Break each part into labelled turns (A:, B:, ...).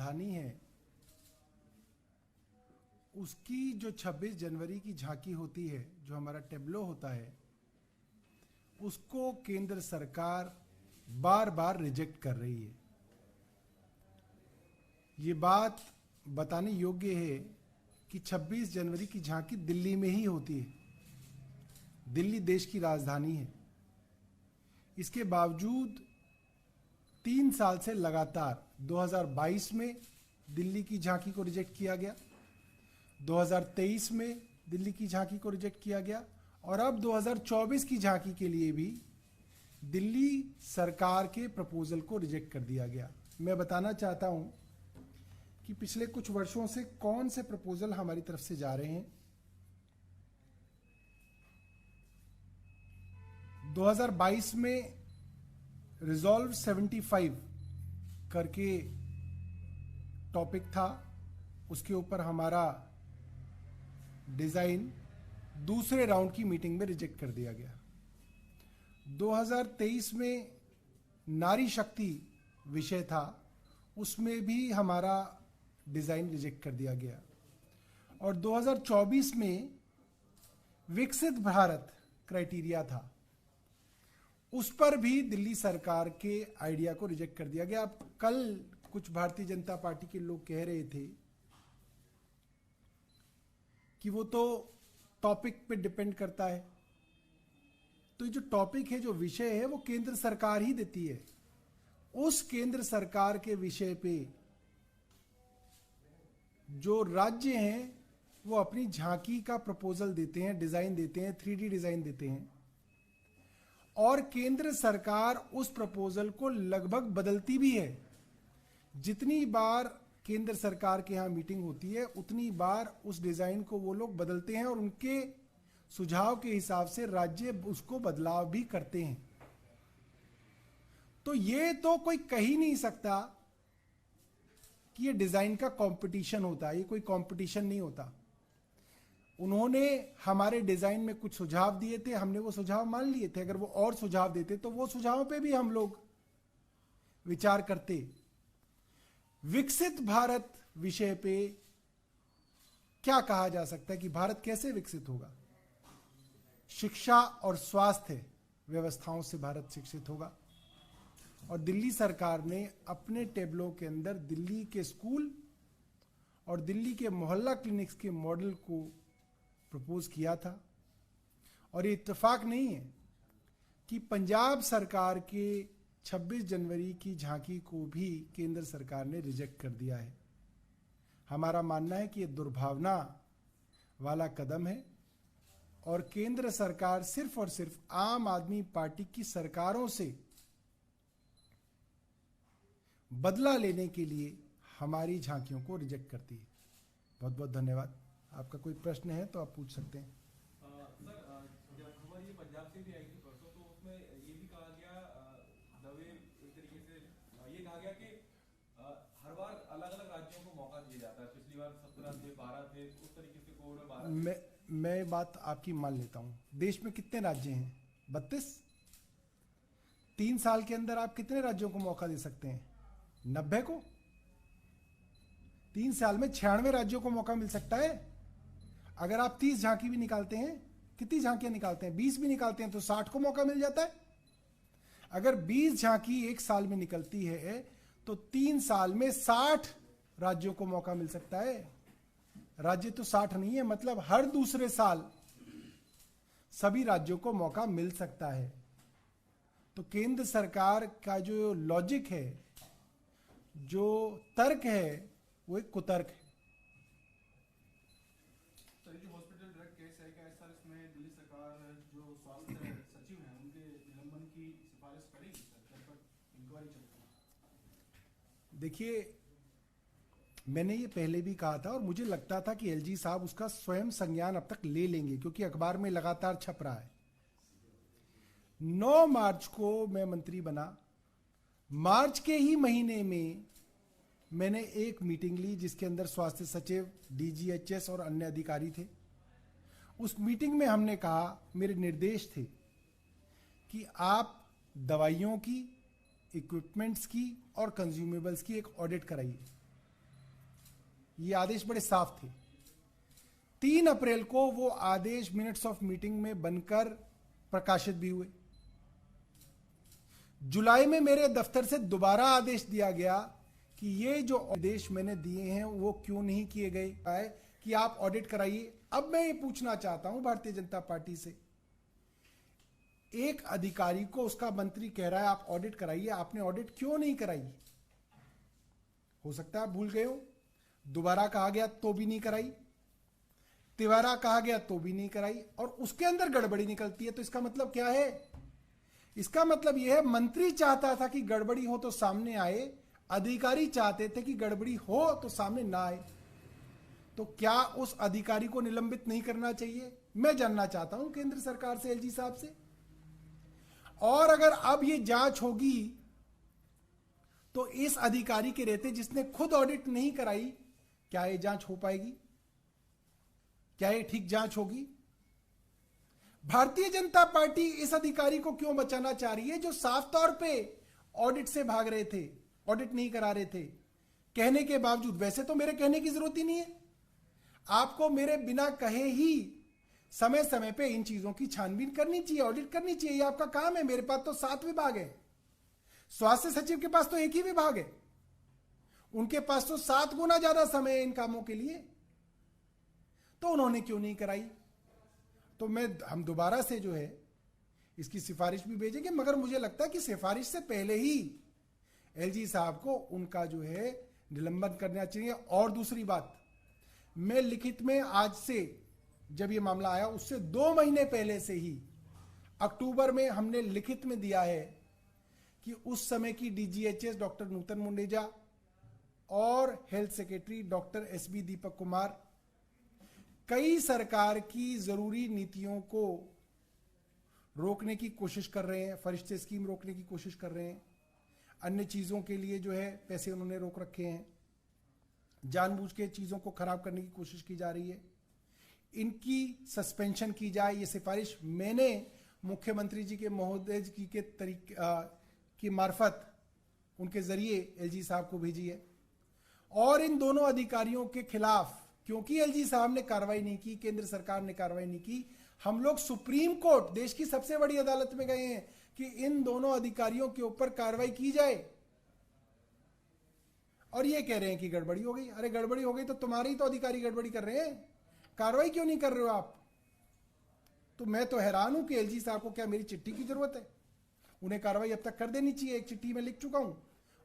A: राजधानी है उसकी जो 26 जनवरी की झांकी होती है, जो हमारा टेब्लो होता है, उसको केंद्र सरकार बार बार रिजेक्ट कर रही है। ये बात बताने योग्य है कि 26 जनवरी की झांकी दिल्ली में ही होती है। दिल्ली देश की राजधानी है। इसके बावजूद 3 साल से लगातार 2022 में दिल्ली की झांकी को रिजेक्ट किया गया, 2023 में दिल्ली की झांकी को रिजेक्ट किया गया और अब 2024 की झांकी के लिए भी दिल्ली सरकार के प्रपोजल को रिजेक्ट कर दिया गया। मैं बताना चाहता हूं कि पिछले कुछ वर्षों से कौन से प्रपोजल हमारी तरफ से जा रहे हैं। 2022 में रिजॉल्व 75 करके टॉपिक था, उसके ऊपर हमारा डिजाइन दूसरे राउंड की मीटिंग में रिजेक्ट कर दिया गया। 2023 में नारी शक्ति विषय था, उसमें भी हमारा डिजाइन रिजेक्ट कर दिया गया और 2024 में विकसित भारत क्राइटेरिया था, उस पर भी दिल्ली सरकार के आइडिया को रिजेक्ट कर दिया गया। अब कल कुछ भारतीय जनता पार्टी के लोग कह रहे थे कि वो तो टॉपिक पे डिपेंड करता है, तो ये जो टॉपिक है, जो विषय है, वो केंद्र सरकार ही देती है। उस केंद्र सरकार के विषय पे जो राज्य हैं वो अपनी झांकी का प्रपोजल देते हैं, डिजाइन देते हैं, 3D डिजाइन देते हैं और केंद्र सरकार उस प्रपोजल को लगभग बदलती भी है। जितनी बार केंद्र सरकार के यहाँ मीटिंग होती है उतनी बार उस डिजाइन को वो लोग बदलते हैं और उनके सुझाव के हिसाब से राज्य उसको बदलाव भी करते हैं। तो ये तो कोई कह ही नहीं सकता कि ये डिजाइन का कंपटीशन होता है। ये कोई कंपटीशन नहीं होता। उन्होंने हमारे डिजाइन में कुछ सुझाव दिए थे, हमने वो सुझाव मान लिए थे। अगर वो और सुझाव देते तो वो सुझावों पे भी हम लोग विचार करते। विकसित भारत विषय पे क्या कहा जा सकता है कि भारत कैसे विकसित होगा? शिक्षा और स्वास्थ्य व्यवस्थाओं से भारत शिक्षित होगा। और दिल्ली सरकार ने अपने टेबलों के अंदर दिल्ली के स्कूल और दिल्ली के मोहल्ला क्लिनिक्स के मॉडल को प्रपोज किया था। और ये इत्तेफाक नहीं है कि पंजाब सरकार के 26 जनवरी की झांकी को भी केंद्र सरकार ने रिजेक्ट कर दिया है। हमारा मानना है कि ये दुर्भावना वाला कदम है और केंद्र सरकार सिर्फ और सिर्फ आम आदमी पार्टी की सरकारों से बदला लेने के लिए हमारी झांकियों को रिजेक्ट करती है। बहुत बहुत धन्यवाद। आपका कोई प्रश्न है तो आप पूछ सकते हैं।
B: सर, खबर ये पंजाब से भी आई थी परसों, तो उसमें ये भी कहा गया, दवे एक तरीके से ये कहा गया कि हर बार अलग अलग राज्यों को मौका दिया जाता है। पिछली बार 17 थे, 12 थे, उस तरीके से कोविड में 12
A: मैं बात आपकी मान लेता हूं। देश में कितने राज्य हैं? 32। 3 साल के अंदर आप कितने राज्यों को मौका दे सकते हैं? 90 को। 3 साल में 96 राज्यों को मौका मिल सकता है। अगर आप 30 झांकी भी निकालते हैं, कितनी झांकियां निकालते हैं? 20 भी निकालते हैं तो 60 को मौका मिल जाता है। अगर 20 झांकी एक साल में निकलती है तो 3 साल में 60 राज्यों को मौका मिल सकता है। राज्य तो 60 नहीं है, मतलब हर दूसरे साल सभी राज्यों को मौका मिल सकता है। तो केंद्र सरकार का जो लॉजिक है, जो तर्क है, वो एक कुतर्क है।
C: सर, जो हॉस्पिटल ड्रग केस है, क्या इस साल इसमें दिल्ली सरकार जो स्वास्थ्य सचिव हैं उनके निलंबन की सिफारिश करेगी? सर, जब तक इंक्वायरी चलती है।
A: देखिए, मैंने ये पहले भी कहा था और मुझे लगता था कि एलजी साहब उसका स्वयं संज्ञान अब तक ले लेंगे, क्योंकि अखबार में लगातार छप रहा है। 9 मार्च को मैं मंत्री बना। मार्च के ही महीने में मैंने एक मीटिंग ली जिसके अंदर स्वास्थ्य सचिव, डीजीएचएस और अन्य अधिकारी थे। उस मीटिंग में हमने कहा, मेरे निर्देश थे कि आप दवाइयों की, इक्विपमेंट्स की और कंज्यूमेबल्स की एक ऑडिट कराइए। ये आदेश बड़े साफ थे। 3 अप्रैल को वो आदेश मिनट्स ऑफ मीटिंग में बनकर प्रकाशित भी हुए। जुलाई में मेरे दफ्तर से दोबारा आदेश दिया गया कि ये जो आदेश मैंने दिए हैं वो क्यों नहीं किए गए है कि आप ऑडिट कराइए। अब मैं ये पूछना चाहता हूं भारतीय जनता पार्टी से, एक अधिकारी को उसका मंत्री कह रहा है आप ऑडिट कराइए, आपने ऑडिट क्यों नहीं कराई? हो सकता है आप भूल गए हो, दोबारा कहा गया तो भी नहीं कराई, तिवारा कहा गया तो भी नहीं कराई, और उसके अंदर गड़बड़ी निकलती है। तो इसका मतलब क्या है? इसका मतलब यह है मंत्री चाहता था कि गड़बड़ी हो तो सामने आए, अधिकारी चाहते थे कि गड़बड़ी हो तो सामने ना आए। तो क्या उस अधिकारी को निलंबित नहीं करना चाहिए? मैं जानना चाहता हूं केंद्र सरकार से, एलजी साहब से। और अगर अब ये जांच होगी तो इस अधिकारी के रहते जिसने खुद ऑडिट नहीं कराई, क्या ये जांच हो पाएगी? क्या ये ठीक जांच होगी? भारतीय जनता पार्टी इस अधिकारी को क्यों बचाना चाह रही है जो साफ तौर पे ऑडिट से भाग रहे थे, ऑडिट नहीं करा रहे थे कहने के बावजूद? वैसे तो मेरे कहने की जरूरत ही नहीं है, आपको मेरे बिना कहे ही समय समय पे इन चीजों की छानबीन करनी चाहिए, ऑडिट करनी चाहिए, ये आपका काम है। मेरे पास तो 7 विभाग है, स्वास्थ्य सचिव के पास तो एक ही विभाग है, उनके पास तो 7 गुना ज्यादा समय है इन कामों के लिए। तो उन्होंने क्यों नहीं कराई? तो हम दोबारा से जो है इसकी सिफारिश भी भेजेंगे, मगर मुझे लगता है कि सिफारिश से पहले ही एलजी साहब को उनका जो है निलंबन करना चाहिए। और दूसरी बात, मैं लिखित में आज से, जब ये मामला आया उससे 2 महीने पहले से ही अक्टूबर में हमने लिखित में दिया है कि उस समय की डीजीएचएस डॉक्टर नूतन मुंडेजा और health secretary doctor SB Deepak Kumar कई सरकार की जरूरी नीतियों को रोकने की कोशिश कर रहे हैं, फरिश्ते स्कीम रोकने की कोशिश कर रहे हैं, अन्य चीजों के लिए जो है पैसे उन्होंने रोक रखे हैं, जानबूझ के चीजों को खराब करने की कोशिश की जा रही है, इनकी सस्पेंशन की जाए। ये सिफारिश मैंने मुख्यमंत्री जी के महोदय जी के तरीके की मार्फत उनके जरिए एलजी साहब को भेजी है। और इन दोनों अधिकारियों के खिलाफ, क्योंकि एलजी साहब ने कार्रवाई नहीं की, केंद्र सरकार ने कार्रवाई नहीं की, हम लोग सुप्रीम कोर्ट, देश की सबसे बड़ी अदालत में गए हैं कि इन दोनों अधिकारियों के ऊपर कार्रवाई की जाए। और ये कह रहे हैं कि गड़बड़ी हो गई। अरे गड़बड़ी हो गई तो तुम्हारे ही तो अधिकारी गड़बड़ी कर रहे हैं, कार्रवाई क्यों नहीं कर रहे हो आप? तो मैं तो हैरान हूं कि एलजी साहब को क्या मेरी चिट्ठी की जरूरत है? उन्हें कार्रवाई अब तक कर देनी चाहिए। एक चिट्ठी में लिख चुका हूं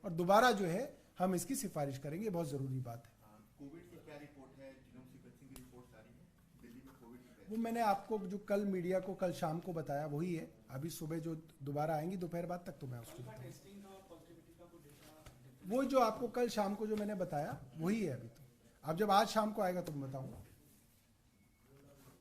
A: और दोबारा जो है हम इसकी सिफारिश करेंगे, बहुत जरूरी बात है।
D: कोविड की क्या रिपोर्ट है? जीनोम सीक्वेंसिंग की रिपोर्ट आ रही है दिल्ली में कोविड की?
A: वो मैंने आपको जो कल मीडिया को कल शाम को बताया वही है। अभी सुबह जो दोबारा आएंगी दोपहर बाद तक तो मैं उसको बताऊंगा। वो जो आपको कल शाम को जो मैंने बताया वही है अभी। तो अब जब आज शाम को आएगा तो मैं बताऊंगा।